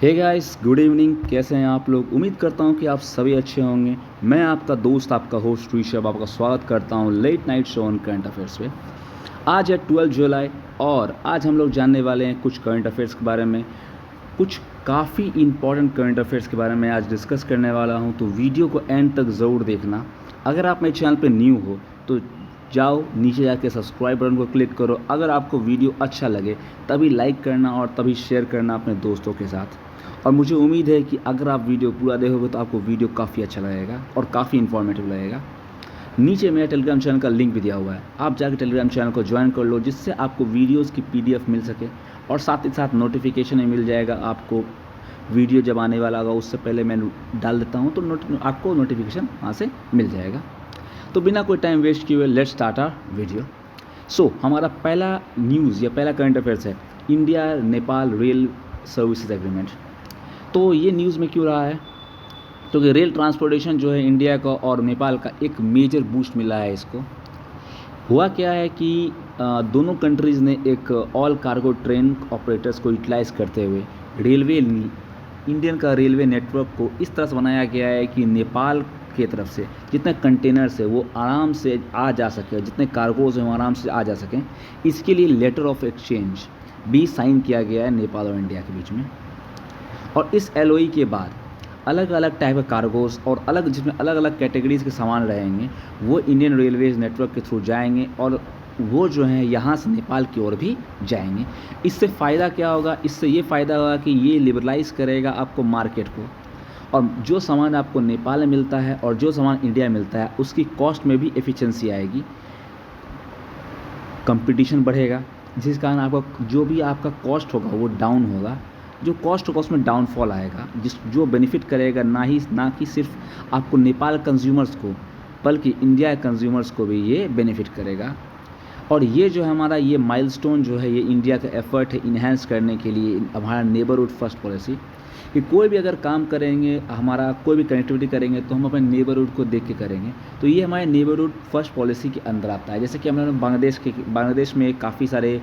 Hey guys, good evening. कैसे हैं आप लोग? उम्मीद करता हूं कि आप सभी अच्छे होंगे। मैं आपका दोस्त, आपका होस्ट ऋषभ, आपका स्वागत करता हूं late night show on current affairs पे। आज है 12 जुलाई और आज हम लोग जानने वाले हैं कुछ करंट अफेयर्स के बारे में, कुछ काफ़ी इंपॉर्टेंट करंट अफेयर्स के बारे में आज डिस्कस करने वाला हूं। तो वीडियो को एंड तक ज़रूर देखना। अगर आप मेरे चैनल पे न्यू हो तो जाओ नीचे जाके सब्सक्राइब बटन को क्लिक करो। अगर आपको वीडियो अच्छा लगे तभी लाइक करना और तभी शेयर करना अपने दोस्तों के साथ। और मुझे उम्मीद है कि अगर आप वीडियो पूरा देखोगे तो आपको वीडियो काफ़ी अच्छा लगेगा और काफ़ी इन्फॉर्मेटिव लगेगा। नीचे मेरा टेलीग्राम चैनल का लिंक भी दिया हुआ है, आप जाकर टेलीग्राम चैनल को ज्वाइन कर लो, जिससे आपको वीडियोस की पीडीएफ मिल सके और साथ ही साथ नोटिफिकेशन भी मिल जाएगा। आपको वीडियो जब आने वाला होगा उससे पहले मैं डाल देता हूँ तो आपको नोटिफिकेशन वहाँ से मिल जाएगा। तो बिना कोई टाइम वेस्ट किए हुए लेट्स स्टार्ट आवर वीडियो। हमारा पहला न्यूज़ या पहला करंट अफेयर्स है India Nepal rail services agreement. तो ये न्यूज़ में क्यों रहा है? क्योंकि रेल ट्रांसपोर्टेशन जो है इंडिया का और नेपाल का एक मेजर बूस्ट मिला है इसको। हुआ क्या है कि दोनों कंट्रीज़ ने एक ऑल कार्गो ट्रेन ऑपरेटर्स को यूटिलाइज़ करते हुए इंडियन का रेलवे नेटवर्क को इस तरह से बनाया गया है कि नेपाल की तरफ से जितने कंटेनर्स है वो आराम से आ जा सके, जितने कार्गोज़ हैं वो आराम से आ जा सकें। इसके लिए लेटर ऑफ एक्सचेंज भी साइन किया गया है नेपाल और इंडिया के बीच में। और इस एलओई के बाद अलग अलग टाइप के कार्गोज़ और जिसमें अलग अलग कैटेगरीज़ के सामान रहेंगे वो इंडियन रेलवेज़ नेटवर्क के थ्रू जाएंगे और वो जो हैं यहाँ से नेपाल की ओर भी जाएंगे। इससे फ़ायदा क्या होगा? इससे ये फ़ायदा होगा कि ये लिबरलाइज़ करेगा आपको मार्केट को, और जो सामान आपको नेपाल में मिलता है और जो सामान इंडिया में मिलता है उसकी कॉस्ट में भी एफिशिएंसी आएगी, कंपटीशन बढ़ेगा, जिस कारण आपका जो भी आपका कॉस्ट होगा वो डाउन होगा। जो कॉस्ट होगा उसमें डाउनफॉल आएगा, जो बेनिफिट करेगा ना कि सिर्फ आपको नेपाल कंज्यूमर्स को बल्कि इंडिया कंज्यूमर्स को भी ये बेनिफिट करेगा। और ये जो है हमारा ये माइलस्टोन जो है ये इंडिया का एफर्ट है इन्हेंस करने के लिए हमारा नेबरहुड फर्स्ट पॉलिसी, कि कोई भी अगर काम करेंगे, हमारा कोई भी कनेक्टिविटी करेंगे तो हम अपने नेबरहुड को देख के करेंगे। तो ये हमारे नेबरहुड फर्स्ट पॉलिसी के अंदर आता है। जैसे कि हमने बांग्लादेश में काफ़ी सारे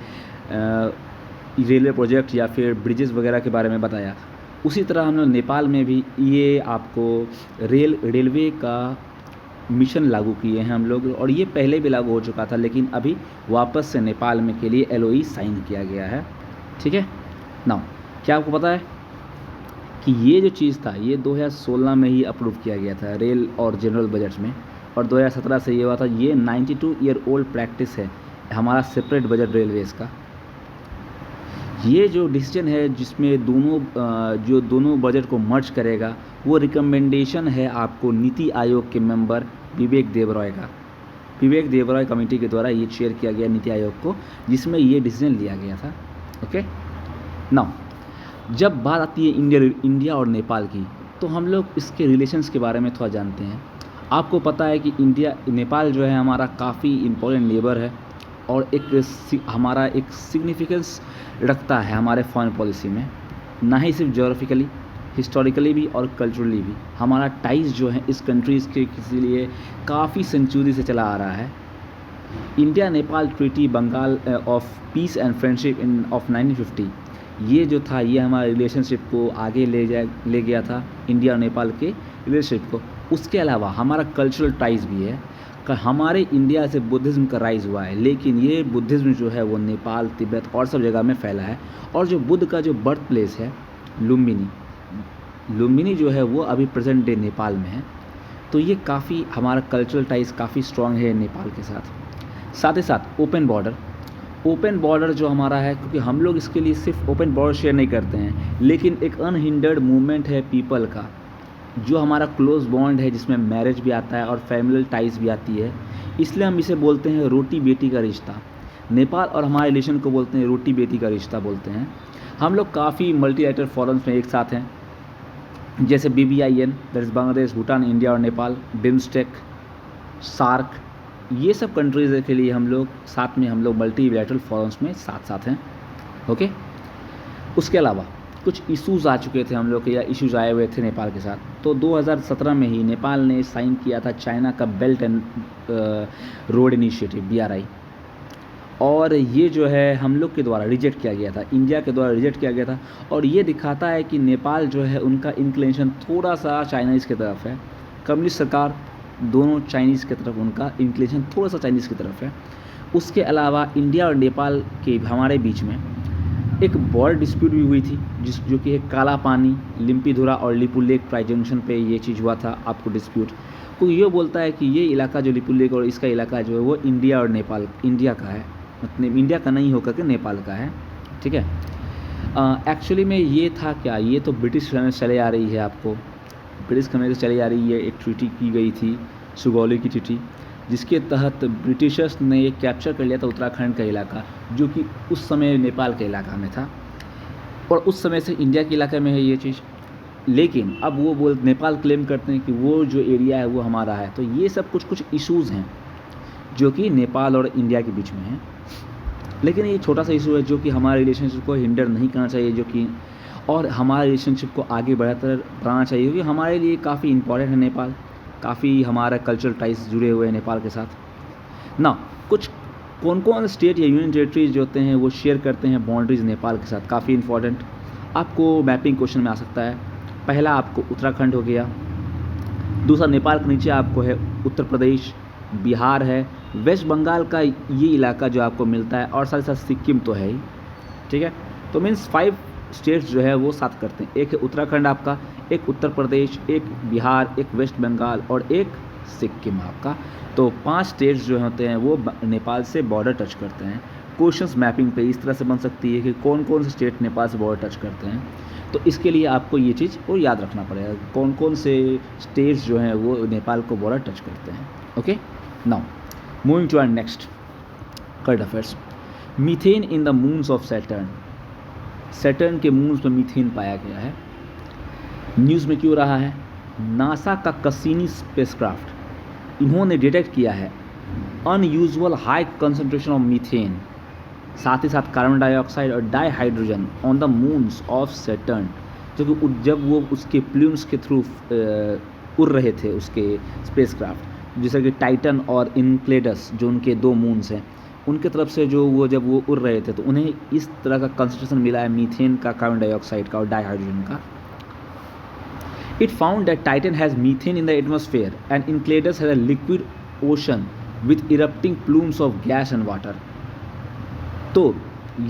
रेलवे प्रोजेक्ट या फिर ब्रिजेज़ वगैरह के बारे में बताया, उसी तरह हम लोग नेपाल में भी ये आपको रेलवे का मिशन लागू किए हैं हम लोग। और ये पहले भी लागू हो चुका था लेकिन अभी वापस से नेपाल में के लिए एलओई साइन किया गया है। ठीक है नाउ, क्या आपको पता है कि ये जो चीज़ था ये 2016 में ही अप्रूव किया गया था रेल और जनरल बजट में, और 2017 से ये हुआ था। ये 92 ईयर ओल्ड प्रैक्टिस है हमारा सेपरेट बजट रेलवेज़ का। ये जो डिसीजन है जिसमें दोनों बजट को मर्ज करेगा, वो रिकमेंडेशन है आपको नीति आयोग के मेंबर विवेक देबरॉय का। विवेक देबरॉय कमेटी के द्वारा ये शेयर किया गया नीति आयोग को, जिसमें ये डिसीजन लिया गया था। ओके नाउ, जब बात आती है इंडिया और नेपाल की, तो हम लोग इसके रिलेशंस के बारे में थोड़ा जानते हैं। आपको पता है कि नेपाल जो है हमारा काफ़ी इम्पोर्टेंट नेबर है और हमारा एक सिग्निफिकेंस रखता है हमारे फॉरेन पॉलिसी में, ना ही सिर्फ ज्योग्राफिकली, हिस्टोरिकली भी और कल्चरली भी। हमारा टाइज जो है इस कंट्रीज़ के किसी लिए काफ़ी सेंचुरी से चला आ रहा है। इंडिया नेपाल ट्रीटी बंगाल of peace and friendship of 1950, ये जो था ये हमारे रिलेशनशिप को आगे ले गया था, इंडिया और नेपाल के रिलेशनशिप को। उसके अलावा हमारा कल्चरल टाइज भी है। हमारे इंडिया से बुद्धिज़्म का राइज़ हुआ है, लेकिन ये बुद्धिज़्म जो है वो नेपाल, तिब्बत और सब जगह में फैला है। और जो बुद्ध का जो बर्थ प्लेस है लुम्बिनी जो है वो अभी प्रेजेंट डे नेपाल में है। तो ये काफ़ी हमारा कल्चरल टाइज काफ़ी स्ट्रॉन्ग है नेपाल के साथ ही साथ ओपन बॉर्डर जो हमारा है, क्योंकि हम लोग इसके लिए सिर्फ ओपन बॉर्डर शेयर नहीं करते हैं, लेकिन एक अनहिंडर्ड मूवमेंट है पीपल का, जो हमारा क्लोज बॉन्ड है, जिसमें मैरिज भी आता है और फैमिली टाइज भी आती है। इसलिए हम इसे बोलते हैं रोटी बेटी का रिश्ता। नेपाल और हमारे रिलेशन को बोलते हैं रोटी बेटी का रिश्ता बोलते हैं। हम लोग काफ़ी मल्टीलैटरल फोरम्स में एक साथ हैं, जैसे BBIN, that is Bangladesh, Bhutan, India और नेपाल, बिम्स्टेक, सार्क, ये सब कंट्रीज़ के लिए हम लोग मल्टीलैटरल फोरम्स में साथ हैं। ओके, उसके अलावा कुछ इश्यूज़ आ चुके थे हम लोग के, या इश्यूज़ आए हुए थे नेपाल के साथ। तो 2017 में ही नेपाल ने साइन किया था चाइना का belt and road initiative BRI, और ये जो है हम लोग के द्वारा रिजेक्ट किया गया था, इंडिया के द्वारा रिजेक्ट किया गया था। और ये दिखाता है कि नेपाल जो है उनका इंक्लिनेशन थोड़ा सा चाइनीज़ की तरफ है। कम्युनिस्ट सरकार दोनों चाइनीज़ की तरफ, उनका इंक्लिनेशन थोड़ा सा चाइनीज़ की तरफ है। उसके अलावा इंडिया और नेपाल के हमारे बीच में एक बॉर्डर डिस्प्यूट भी हुई थी, जो कि एक काला पानी, लिम्पीधुरा और लिपुलेख प्राइज जंक्शन पे ये चीज़ हुआ था आपको डिस्प्यूट। तो ये बोलता है कि ये इलाका जो लिपुलेख और इसका इलाका जो है वो इंडिया और नेपाल, इंडिया का है, मतलब इंडिया का नहीं होकर के नेपाल का है, ठीक है। एक्चुअली में ये था क्या, ये तो ब्रिटिश समय से चले आ रही है, आपको ब्रिटिश समय से चली आ रही है। एक ट्रीटी की गई थी, सुगौली की ट्रीटी, जिसके तहत ब्रिटिशर्स ने ये कैप्चर कर लिया था उत्तराखंड का इलाका, जो कि उस समय नेपाल के इलाका में था और उस समय से इंडिया के इलाके में है ये चीज़। लेकिन अब वो नेपाल क्लेम करते हैं कि वो जो एरिया है वो हमारा है। तो ये सब कुछ इश्यूज़ हैं जो कि नेपाल और इंडिया के बीच में हैं। लेकिन ये छोटा सा इशू है जो कि हमारे रिलेशनशिप को हिंडर नहीं करना चाहिए, जो कि और हमारे रिलेशनशिप को आगे बढ़ाना चाहिए, क्योंकि हमारे लिए काफ़ी इंपॉर्टेंट है नेपाल, काफ़ी हमारा कल्चरल टाइज जुड़े हुए हैं नेपाल के साथ ना। कुछ कौन स्टेट या यूनियन टेरिटरीज जो होते हैं वो शेयर करते हैं बाउंड्रीज नेपाल के साथ, काफ़ी इंपॉर्टेंट आपको मैपिंग क्वेश्चन में आ सकता है। पहला आपको उत्तराखंड हो गया, दूसरा नेपाल के नीचे आपको है उत्तर प्रदेश, बिहार है, वेस्ट बंगाल का ये इलाका जो आपको मिलता है, और साथ ही साथ सिक्किम तो है ही, ठीक है। तो मीन्स 5 स्टेट्स जो है वो साथ करते हैं, एक है उत्तराखंड आपका, एक उत्तर प्रदेश, एक बिहार, एक वेस्ट बंगाल और एक सिक्किम आपका। तो 5 स्टेट्स जो होते हैं वो नेपाल से बॉर्डर टच करते हैं। क्वेश्चंस मैपिंग पे इस तरह से बन सकती है कि कौन से स्टेट नेपाल से बॉर्डर टच करते हैं। तो इसके लिए आपको ये चीज़ और याद रखना पड़ेगा, कौन से स्टेट्स जो हैं वो नेपाल को बॉर्डर टच करते हैं। Okay, now moving to our next current affairs. Methane in the moons of Saturn. Saturn के मून्स में मीथेन पाया गया है। न्यूज़ में क्यों रहा है? नासा का कसीनी स्पेसक्राफ्ट, इन्होंने डिटेक्ट किया है unusual high concentration of methane, साथ ही साथ कार्बन डाइऑक्साइड और dihydrogen on the moons of Saturn, जो कि जब वो उसके प्लूम्स के थ्रू उड़ रहे थे उसके स्पेसक्राफ्ट, जैसे कि टाइटन और इनक्लेडस जो उनके 2 मून्स हैं, उनके तरफ से जब वो उड़ रहे थे तो उन्हें इस तरह का कंसंट्रेशन मिला है मीथेन का, कार्बन डाइऑक्साइड का और डाइहाइड्रोजन का। It found that Titan has methane in the atmosphere and Enceladus has a liquid ocean with erupting plumes of gas and water. तो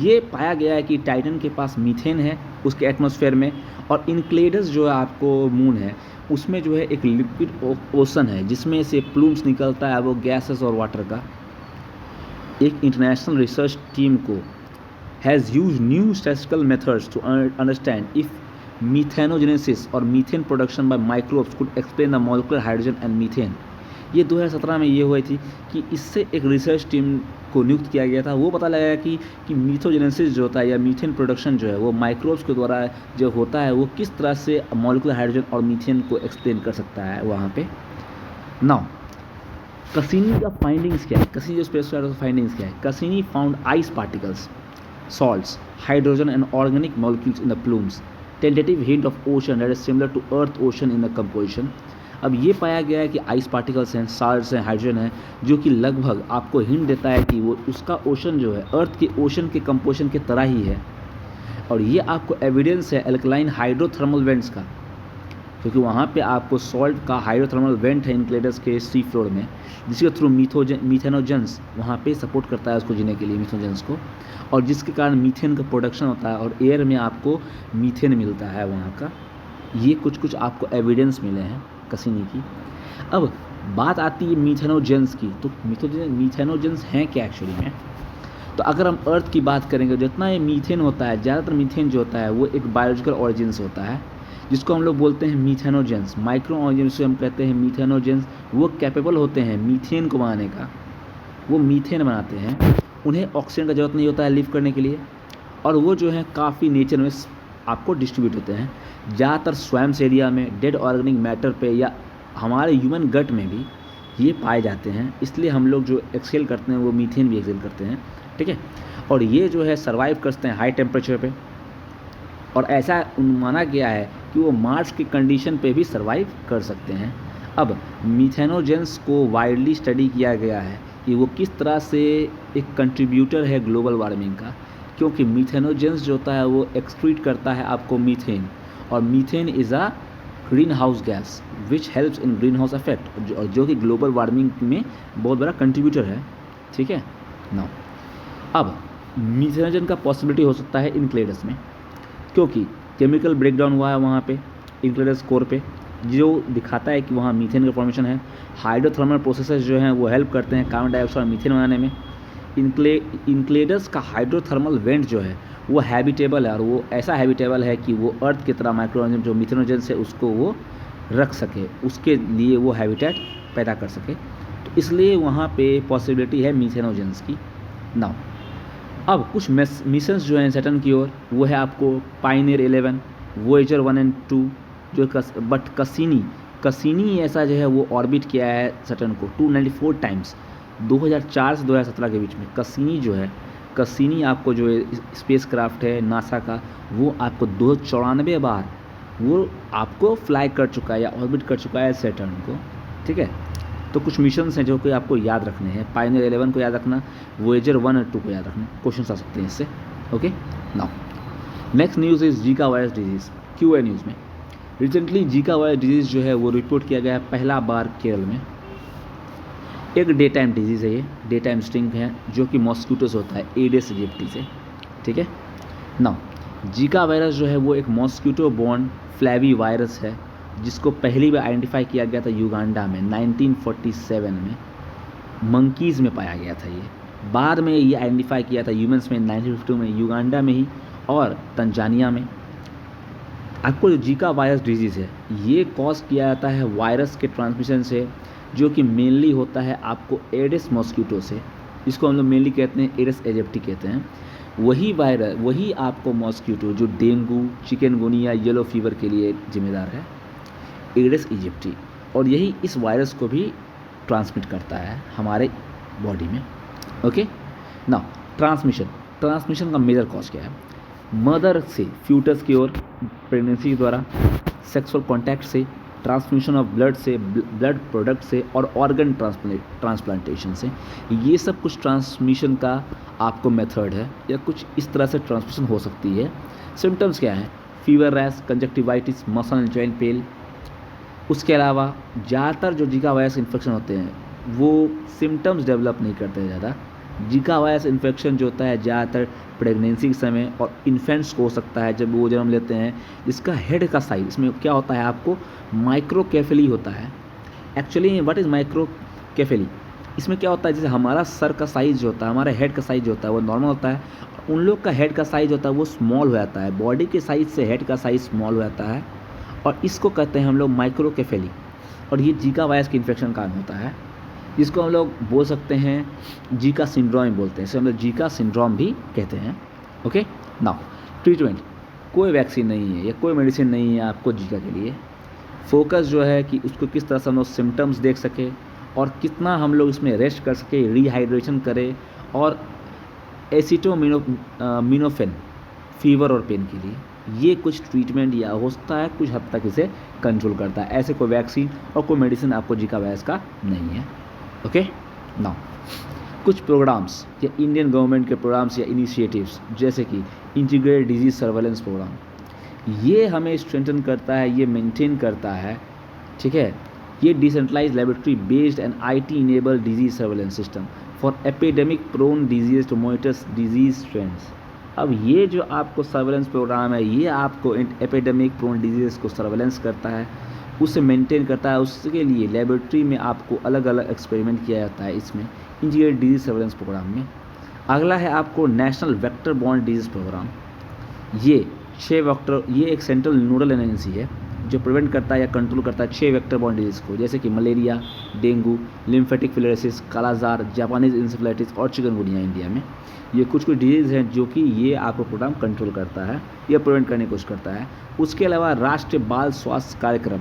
ये पाया गया है कि टाइटन के पास मीथेन है उसके एटमॉस्फेयर में, और इनक्लेडस जो है आपको मून है उसमें जो है एक लिक्विड ओशन है जिसमें से प्लूम्स निकलता है, वो गैसेस और वाटर का। एक इंटरनेशनल रिसर्च टीम को has use new statistical methods to understand if methanogenesis और methane production by microbes could explain the molecular hydrogen and methane. ये 2017 में ये हुई थी कि इससे एक रिसर्च टीम को नियुक्त किया गया था। वो पता लगाया कि मीथोजेनेसिस जो होता है या मीथेन प्रोडक्शन जो है वो माइक्रोब्स के द्वारा जो होता है वो किस तरह से मॉलिक्यूलर हाइड्रोजन और मीथेन को एक्सप्लेन कर सकता है वहाँ पे। नाउ कसीनी का फाइंडिंग्स क्या है? कसीनी जो स्पेसक्राफ्ट फाइंडिंग्स क्या है? Cassini found ice particles, salts, hydrogen and organic molecules in the plumes, tentative hint of ocean that is similar to earth ocean in the composition। अब ये पाया गया है कि आइस पार्टिकल्स हैं, साल्ट्स हैं, हाइड्रोजन है, जो कि लगभग आपको हिंट देता है कि वो उसका ओशन जो है अर्थ के ओशन के कंपोजिशन के तरह ही है। और ये आपको एविडेंस है एल्कलाइन हाइड्रोथर्मल वेंट्स का, क्योंकि वहाँ पे आपको सॉल्ट का हाइड्रोथर्मल वेंट है इनक्लेडस के सी फ्लोर में, जिसके थ्रू मीथेनोजेंस वहाँ पे सपोर्ट करता है उसको जीने के लिए, मीथेनोजेंस को, और जिसके कारण मीथेन का प्रोडक्शन होता है और एयर में आपको मीथेन मिलता है वहाँ का। ये कुछ आपको एविडेंस मिले हैं कसीनी की। अब बात आती है मीथेनोजेंस की, तो मीथेनोजेंस हैं क्या एक्चुअली में? तो अगर हम अर्थ की बात करेंगे, जितना ये मीथेन होता है, ज़्यादातर मीथेन जो होता है वो एक बायोलॉजिकल ऑरिजिन से होता है, जिसको हम लोग बोलते हैं मीथेनोजेंस। माइक्रो ऑर्गेनिज्म से हम कहते हैं मीथेनोजेंस। वो कैपेबल होते हैं मीथेन को बनाने का, वो मीथेन बनाते हैं, उन्हें ऑक्सीजन का ज़रूरत नहीं होता है लिव करने के लिए, और वो जो है काफ़ी नेचर में आपको डिस्ट्रीब्यूट होते हैं, ज़्यादातर स्वैम्स एरिया में, डेड ऑर्गेनिक मैटर पे, या हमारे ह्यूमन गट में भी ये पाए जाते हैं। इसलिए हम लोग जो एक्सहेल करते हैं वो मीथेन भी एक्सहेल करते हैं, ठीक है। और ये जो है सर्वाइव करते हैं हाई टेम्परेचर पे, और ऐसा माना गया है कि वो मार्स की कंडीशन पे भी सर्वाइव कर सकते हैं। अब मीथेनोजेंस को वाइडली स्टडी किया गया है कि वो किस तरह से एक कंट्रीब्यूटर है ग्लोबल वार्मिंग का, क्योंकि मीथेनोजेंस जो होता है वो एक्सक्रीट करता है आपको मीथेन, और methane is a green house gas which helps in green house effect, और जो कि ग्लोबल वार्मिंग में बहुत बड़ा कंट्रीब्यूटर है। ठीक है ना। अब मीथेनोजन का पॉसिबिलिटी हो सकता है इनक्लेडस में, क्योंकि केमिकल ब्रेकडाउन हुआ है वहाँ पे इनक्लेडस कोर पे, जो दिखाता है कि वहाँ मीथेन का फॉर्मेशन है। हाइड्रोथर्मल प्रोसेसेस जो हैं वो हेल्प करते हैं कार्बन डाइऑक्साइड और मीथेन बनाने में। इनक्लेडस का हाइड्रोथर्मल वेंट जो है वो हैबिटेबल है, और वो ऐसा हैबिटेबल है कि वो अर्थ की तरह माइक्रोऑर्गेनिज्म जो मीथेनोजन से उसको वो रख सके, उसके लिए वो हैबिटेट पैदा कर सके। तो इसलिए वहाँ पे पॉसिबिलिटी है मीथेनोजेंस की। नाउ अब कुछ मिशंस जो हैं सैटर्न की ओर, वो है आपको पायनियर 11, वोएजर 1 एंड 2, जो बट कसीनी ऐसा जो है वो ऑर्बिट किया है सैटर्न को 294 टाइम्स 2004 से 2017 के बीच में। कसीनी आपको जो स्पेस क्राफ्ट है नासा का, वो आपको 294 बार वो आपको फ्लाई कर चुका है या ऑर्बिट कर चुका है सैटर्न को। ठीक है, तो कुछ मिशंस हैं जो कि आपको याद रखने हैं। पायनियर 11 को याद रखना, वोएजर 1 और 2 को याद रखना, क्वेश्चन आ सकते हैं इससे। Okay, now next news is Zika virus disease. QA news में रिसेंटली जीका वायरस डिजीज़ जो है वो रिपोर्ट किया गया है पहला बार केरल में। एक डे टाइम डिजीज़ है, ये डे टाइम स्टिंग है जो कि मॉस्किटो से होता है, एडिस एजिप्टी से। ठीक है, नाउ जीका वायरस जो है वो एक मॉस्किटो बॉर्न फ्लैवी वायरस है, जिसको पहली बार आइडेंटिफाई किया गया था युगांडा में 1947 में, मंकीज़ में पाया गया था ये। बाद में ये आइडेंटिफाई किया था ह्यूमंस में 1952 में युगांडा में ही और तंजानिया में। आपको जो जीका वायरस डिजीज़ है ये कॉज किया जाता है वायरस के ट्रांसमिशन से, जो कि मेनली होता है आपको एडिस मॉस्किटो से, इसको हम लोग मेनली कहते हैं एडिस एजिप्टी कहते हैं। वही वायरस, वही आपको मॉस्किटो जो डेंगू, चिकनगुनिया, येलो फीवर के लिए जिम्मेदार है, एडिस इजिप्टी, और यही इस वायरस को भी ट्रांसमिट करता है हमारे बॉडी में। ओके, नाउ ट्रांसमिशन का मेजर कॉज क्या है? मदर से फ्यूटस की ओर प्रेगनेंसी के द्वारा, सेक्सुअल कांटेक्ट से, ट्रांसमिशन ऑफ ब्लड से, ब्लड प्रोडक्ट से, और ऑर्गन ट्रांसप्लांटेशन से। ये सब कुछ ट्रांसमिशन का आपको मेथड है, या कुछ इस तरह से ट्रांसमिशन हो सकती है। सिम्टम्स क्या हैं? Fever, rash, conjunctivitis, muscle and joint pain. उसके अलावा ज़्यादातर जो जीका वायरस इन्फेक्शन होते हैं वो सिम्टम्स डेवलप नहीं करते ज़्यादा। जीका वायरस इन्फेक्शन जो होता है ज़्यादातर प्रेगनेंसी के समय और इन्फेंट्स को हो सकता है जब वो जन्म लेते हैं। इसका हेड का साइज, इसमें क्या होता है आपको माइक्रोकेफेली होता है। Actually what is microcephaly? इसमें क्या होता है, जैसे हमारा सर का साइज़ जो होता है, हमारा हेड का साइज़ जो होता है वो नॉर्मल होता है, उन लोग का हेड का साइज़ होता है वो स्मॉल हो जाता है, बॉडी के साइज़ से हेड का साइज़ स्मॉल हो जाता है, और इसको कहते हैं हम लोग माइक्रोकेफेली। और ये जीका वायरस के इन्फेक्शन कारण होता है, जिसको हम लोग बोल सकते हैं जीका सिंड्रोम बोलते हैं, इसे हम लोग जीका सिंड्रोम भी कहते हैं। ओके, नाउ ट्रीटमेंट, कोई वैक्सीन नहीं है या कोई मेडिसिन नहीं है आपको जीका के लिए। फोकस जो है कि उसको किस तरह से हम लोग सिम्टम्स देख सके और कितना हम लोग इसमें रेस्ट कर सके, रिहाइड्रेशन करें, और एसिटोमिनोफेन फीवर और पेन के लिए। ये कुछ ट्रीटमेंट या हो सकता है कुछ हद तक इसे कंट्रोल करता है। ऐसे कोई वैक्सीन और कोई मेडिसिन आपको जीका वायरस का नहीं है। ओके, नाउ कुछ प्रोग्राम्स या इंडियन गवर्नमेंट के प्रोग्राम्स या इनिशिएटिव्स, जैसे कि इंटीग्रेटेड डिजीज सर्वेलेंस प्रोग्राम, ये हमें स्ट्रेंथन करता है, ये मेंटेन करता है। ठीक है, ये decentralize laboratory based and IT enable disease surveillance system for epidemic prone disease to monitor disease trends. अब ये जो आपको सर्वेलेंस प्रोग्राम है, ये आपको एपिडेमिक प्रोन डिजीज़ को सर्वेलेंस करता है, उसे मेंटेन करता है। उसके लिए लेबोरेटरी में आपको अलग अलग एक्सपेरिमेंट किया जाता है इसमें इंटीग्रेटेड डिजीज सर्वेलेंस प्रोग्राम में। अगला है आपको national vector borne disease programme. ये 6 वेक्टर, ये एक सेंट्रल नोडल एजेंसी है जो प्रिवेंट करता है या कंट्रोल करता है 6 वेक्टर बॉर्न डिजीज़ को, जैसे कि मलेरिया, डेंगू, लिम्फेटिक फिलरेसिस, कालाजार, जापानीज इंसेफेलाइटिस और चिकनगुनिया इंडिया में। ये कुछ डिजीज़ हैं जो कि ये आपको प्रोग्राम कंट्रोल करता है या प्रिवेंट करने की कोशिश करता है। उसके अलावा राष्ट्रीय बाल स्वास्थ्य कार्यक्रम,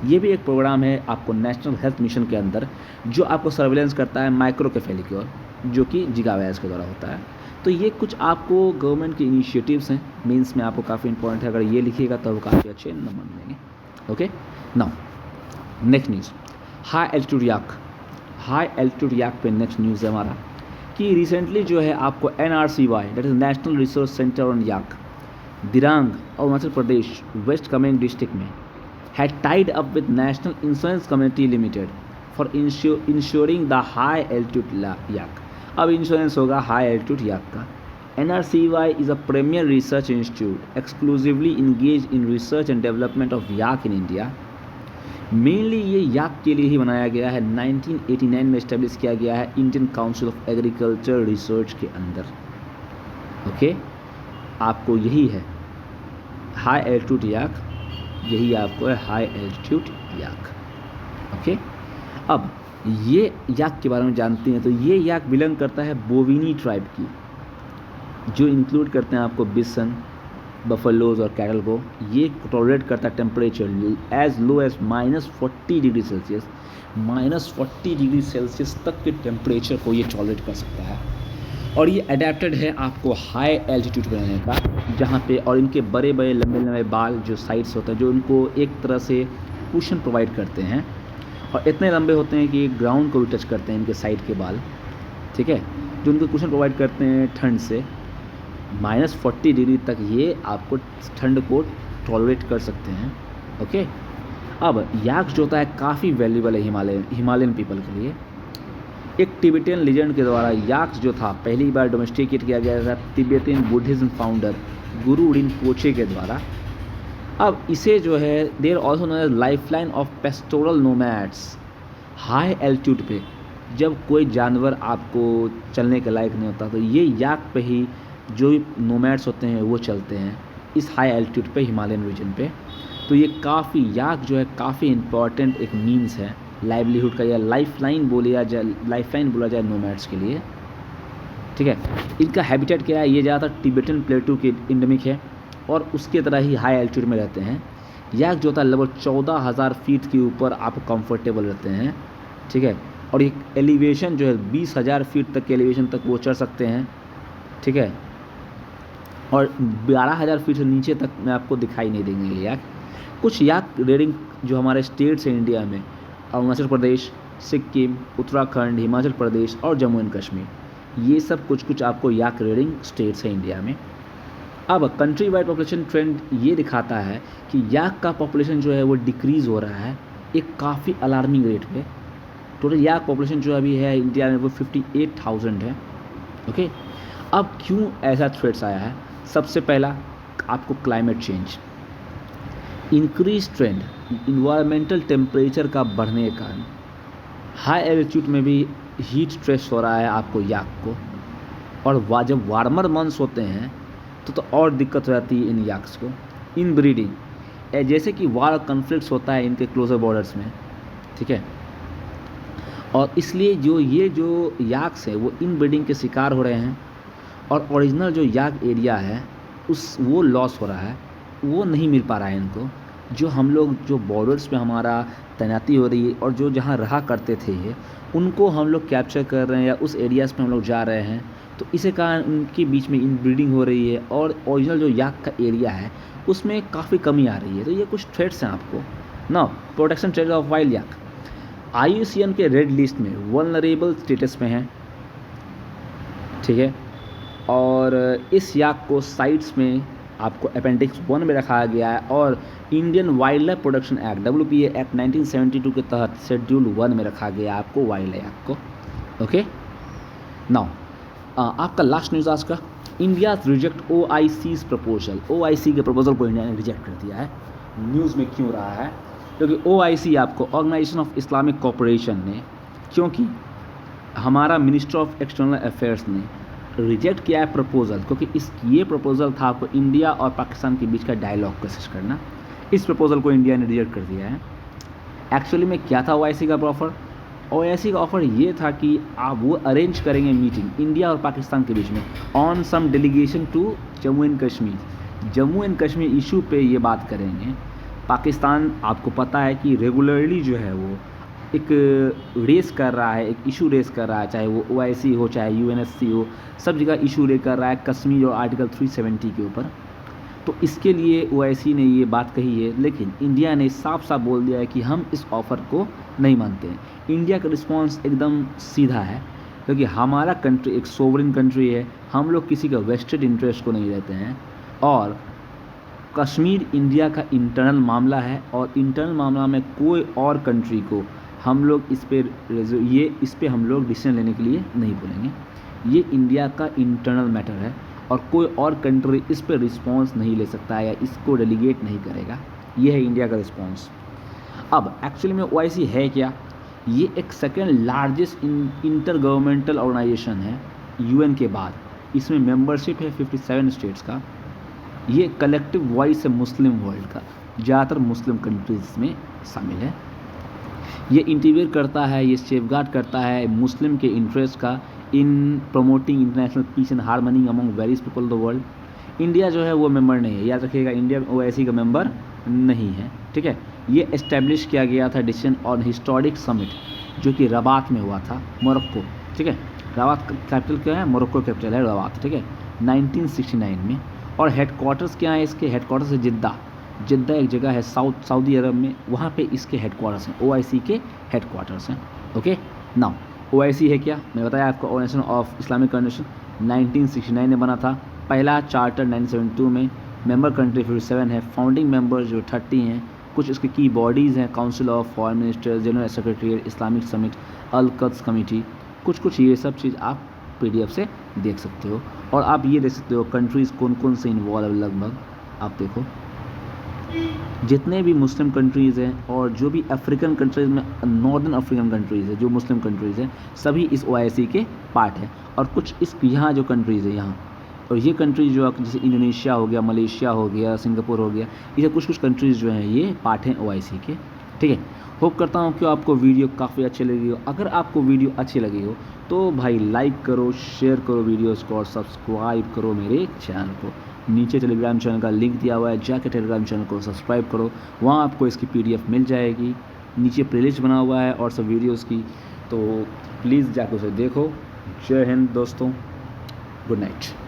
ये भी एक प्रोग्राम है आपको नेशनल हेल्थ मिशन के अंदर, जो आपको सर्वेलेंस करता है माइक्रोकेफेली की ओर, जो कि जीका वायरस के द्वारा होता है। तो ये कुछ आपको गवर्नमेंट के इनिशिएटिव्स हैं, मीन्स में आपको काफ़ी इंपॉर्टेंट है, अगर ये लिखिएगा तो काफ़ी अच्छे नंबर मिलेंगे। Okay, now next news, high altitude yak. High altitude yak पे नेक्स्ट न्यूज़ है हमारा कि रिसेंटली जो है आपको NRCY that is national resource centre on yak Dirang Arunachal Pradesh west Kameng district में had tied up with National Insurance Community Limited for insuring the high altitude yak. अब insurance होगा हाई एल्टीट्यूड याक का. NRCY is a premier research institute exclusively engaged in research and development of yak in India. Mainly ये याक के लिए ही बनाया गया है. 1989 में इस्टेब्लिश किया गया है Indian council of agriculture research के अंदर. ओके, आपको यही है हाई एल्टीट्यूड याक, यही आपको है हाई एल्टीट्यूड याक. ओके, अब ये याक के बारे में जानते हैं. तो ये याक बिलोंग करता है बोविनी ट्राइब की, जो इंक्लूड करते हैं आपको बिसन, बफलोज और कैटल को. ये टॉलरेट करता है temperature as low as -40 degree Celsius. -40 degree Celsius तक के टेम्परेचर को ये टॉलरेट कर सकता है. और ये अडेप्टेड है आपको हाई एल्टीट्यूड पे रहने का, जहाँ पे और इनके बड़े बड़े लंबे लंबे बाल जो साइड्स होते हैं, जो इनको एक तरह से कुशन प्रोवाइड करते हैं, और इतने लंबे होते हैं कि ग्राउंड को भी टच करते हैं इनके साइड के बाल. ठीक है, जो इनको कुशन प्रोवाइड करते हैं ठंड से. -40 डिग्री तक ये आपको ठंड को टॉलरेट कर सकते हैं. ओके, अब याक जो होता है काफ़ी वैल्यूबल है हिमालयन पीपल के लिए. एक टिबेटियन लीजेंड के द्वारा याक्स जो था पहली बार डोमेस्टिकेट किया गया था तिब्बतियन बुद्धिज्म फाउंडर गुरु रिनपोचे के द्वारा. अब इसे जो है they're also known as lifeline of pastoral nomads. High altitude पे जब कोई जानवर आपको चलने के लायक नहीं होता, तो ये याक पे ही जो नोमैड्स होते हैं वो चलते हैं इस हाई एल्टीट्यूड पे हिमालयन रीजन पे. तो ये काफ़ी याक जो है काफ़ी इम्पॉर्टेंट एक मीन्स है लाइवलीहुड का, या लाइफलाइन बोला जाए नोमैड्स के लिए. ठीक है, इनका हैबिटेट क्या है? ये ज़्यादातर टिबेटन प्लेटू के इंडेमिक है और उसके तरह ही हाई एल्टीट्यूड में रहते हैं. याक जो होता है लगभग 14,000 फीट के ऊपर आप कंफर्टेबल रहते हैं. ठीक है, और एक एलिवेशन जो है 20,000 फीट तक के एलिवेशन तक वो चढ़ सकते हैं. ठीक है, और 12,000 फीट से नीचे तक में आपको दिखाई नहीं देंगे ये याक. कुछ याक रेडिंग जो हमारे स्टेट्स हैं इंडिया में, अरुणाचल प्रदेश, सिक्किम, उत्तराखंड, हिमाचल प्रदेश और जम्मू एंड कश्मीर, ये सब कुछ आपको याक रेडिंग स्टेट्स हैं इंडिया में. अब कंट्री वाइड पॉपुलेशन ट्रेंड ये दिखाता है कि याक का पॉपुलेशन जो है वो डिक्रीज़ हो रहा है एक काफ़ी अलार्मिंग रेट पे. टोटल याक पॉपुलेशन जो अभी है इंडिया में वो 58,000 है. ओके, अब क्यों ऐसा थ्रेट्स आया है? सबसे पहला आपको climate change, increase trend, environmental temperature का बढ़ने के कारण हाई एल्टीट्यूड में भी हीट स्ट्रेस हो रहा है आपको याक को. और जब वार्मर मंथ्स होते हैं तो और दिक्कत हो जाती है इन याक्स को. इन ब्रीडिंग, जैसे कि वार कन्फ्लिक्ट्स होता है इनके क्लोजर बॉर्डर्स में. ठीक है, और इसलिए जो याक्स हैं वो इन ब्रीडिंग के शिकार हो रहे हैं, और ओरिजिनल जो याक एरिया है वो लॉस हो रहा है, वो नहीं मिल पा रहा है इनको. जो हम लोग जो बॉर्डर्स पे हमारा तैनाती हो रही है और जो जहाँ रहा करते थे ये, उनको हम लोग कैप्चर कर रहे हैं या उस एरियाज़ पे हम लोग जा रहे हैं, तो इसी कारण उनके बीच में इनब्रीडिंग हो रही है और ओरिजिनल जो याक का एरिया है उसमें काफ़ी कमी आ रही है. तो ये कुछ थ्रेट्स हैं आपको. Now protection threat of wild yak IUCN के रेड लिस्ट में वल्नरेबल स्टेटस में है. ठीक है, और इस याक को साइट्स में आपको अपेंडिक्स 1 में रखा गया है, और Indian wild life protection act WPA act 1972 के तहत शेड्यूल 1 में रखा गया है आपको वाइल्ड लाइफ को. ओके, नाउ आपका लास्ट न्यूज़ आज का, India reject OIC's proposal. OIC के प्रपोजल को इंडिया ने रिजेक्ट कर दिया है. न्यूज़ में क्यों रहा है? क्योंकि OIC आपको ऑर्गेनाइजेशन ऑफ इस्लामिक कोऑपरेशन ने, क्योंकि हमारा मिनिस्टर ऑफ एक्सटर्नल अफेयर्स ने रिजेक्ट किया है प्रपोज़ल, क्योंकि ये प्रपोज़ल था आपको इंडिया और पाकिस्तान के बीच का डायलॉग कोशिश करना. इस प्रपोज़ल को इंडिया ने रिजेक्ट कर दिया है. एक्चुअली में क्या था OIC का ऑफर? OIC का ऑफर ये था कि आप वो अरेंज करेंगे मीटिंग इंडिया और पाकिस्तान के बीच में on some delegation to Jammu and Kashmir. Jammu and Kashmir issue पे ये बात करेंगे. पाकिस्तान आपको पता है कि रेगुलरली जो है वो एक रेस कर रहा है, एक इशू रेस कर रहा है, चाहे वो OIC हो चाहे UNSC हो, सब जगह इशू रेस कर रहा है कश्मीर और आर्टिकल 370 के ऊपर. तो इसके लिए ओआईसी ने ये बात कही है, लेकिन इंडिया ने साफ साफ बोल दिया है कि हम इस ऑफ़र को नहीं मानते हैं। इंडिया का रिस्पॉन्स एकदम सीधा है, क्योंकि हमारा कंट्री एक सोवरेन कंट्री है, हम लोग किसी का वेस्टेड इंटरेस्ट को नहीं लेते हैं, और कश्मीर इंडिया का इंटरनल मामला है, और इंटरनल मामला में कोई और कंट्री को हम लोग इस पे हम लोग डिसीजन लेने के लिए नहीं बोलेंगे। ये इंडिया का इंटरनल मैटर है, और कोई और कंट्री इस पे रिस्पॉन्स नहीं ले सकता है या इसको डेलीगेट नहीं करेगा। ये है इंडिया का रिस्पॉन्स। अब एक्चुअली में ओआईसी है क्या? ये एक second largest inter governmental organisation है यूएन के बाद। इसमें मेंबरशिप है 57 स्टेट्स का। ये कलेक्टिव वॉइस है मुस्लिम वर्ल्ड का, ज़्यादातर मुस्लिम कंट्रीज़ में शामिल है। ये इंटीग्रेट करता है, ये सेफगार्ड करता है मुस्लिम के इंटरेस्ट का in promoting international peace and harmony among various people of the world. India जो है वो मेंबर नहीं है, याद रखिएगा, इंडिया ओआईसी का मेंबर नहीं है, ठीक है। ये एस्टेब्लिश किया गया था डिसीजन ऑन हिस्टोरिक समिट जो कि रबात में हुआ था, मोरक्को, ठीक है। रबात कैपिटल क्या है? मोरक्को कैपिटल है रबात, ठीक है, 1969 में। और हेडक्वार्टर्स क्या है इसके? हेडक्वार्टर्स है जिद्दा। जिद्दा एक जगह है सऊदी अरब में, वहाँ पे इसके हेडक्वार्टर्स हैं, ओआईसी के हेडक्वार्टर्स हैं। ओके, नाउ ओआईसी है क्या? मैंने बताया आपको, ऑर्गेनाइजेशन ऑफ इस्लामिक कॉर्पोरेशन 1969 में बना था। पहला चार्टर 1972 में, मेंबर कंट्री 57 है, फाउंडिंग मेंबर्स जो 30 हैं। कुछ इसके की बॉडीज़ हैं, council of foreign ministers, general secretariat, Islamic summit, Al Quds committee, कुछ ये सब चीज़ आप पीडीएफ से देख सकते हो। और आप ये देख सकते हो कंट्रीज़ कौन कौन से इन्वॉल्व है लगभग। आप देखो जितने भी मुस्लिम कंट्रीज़ हैं और जो भी अफ्रीकन कंट्रीज़ में, नॉर्दर्न अफ्रीकन कंट्रीज़ है, जो मुस्लिम कंट्रीज़ हैं, सभी इस ओआईसी के पार्ट हैं। और कुछ इस यहाँ जो कंट्रीज़ है यहाँ, और ये कंट्रीज़ जो जैसे इंडोनेशिया हो गया, मलेशिया हो गया, सिंगापुर हो गया, ये कुछ कंट्रीज़ जो हैं ये पार्ट हैं ओआईसी के, ठीक है। होप करता हूँ कि आपको वीडियो काफ़ी अच्छी लगी हो। अगर आपको वीडियो अच्छी लगी हो तो भाई लाइक करो, शेयर करो वीडियोज़ को, और सब्सक्राइब करो मेरे चैनल को। नीचे टेलीग्राम चैनल का लिंक दिया हुआ है, जाके टेलीग्राम चैनल को सब्सक्राइब करो, वहाँ आपको इसकी पीडीएफ मिल जाएगी। नीचे प्लेलिस्ट बना हुआ है और सब वीडियोज़ की, तो प्लीज़ जाकर उसे देखो। जय हिंद दोस्तों, गुड नाइट।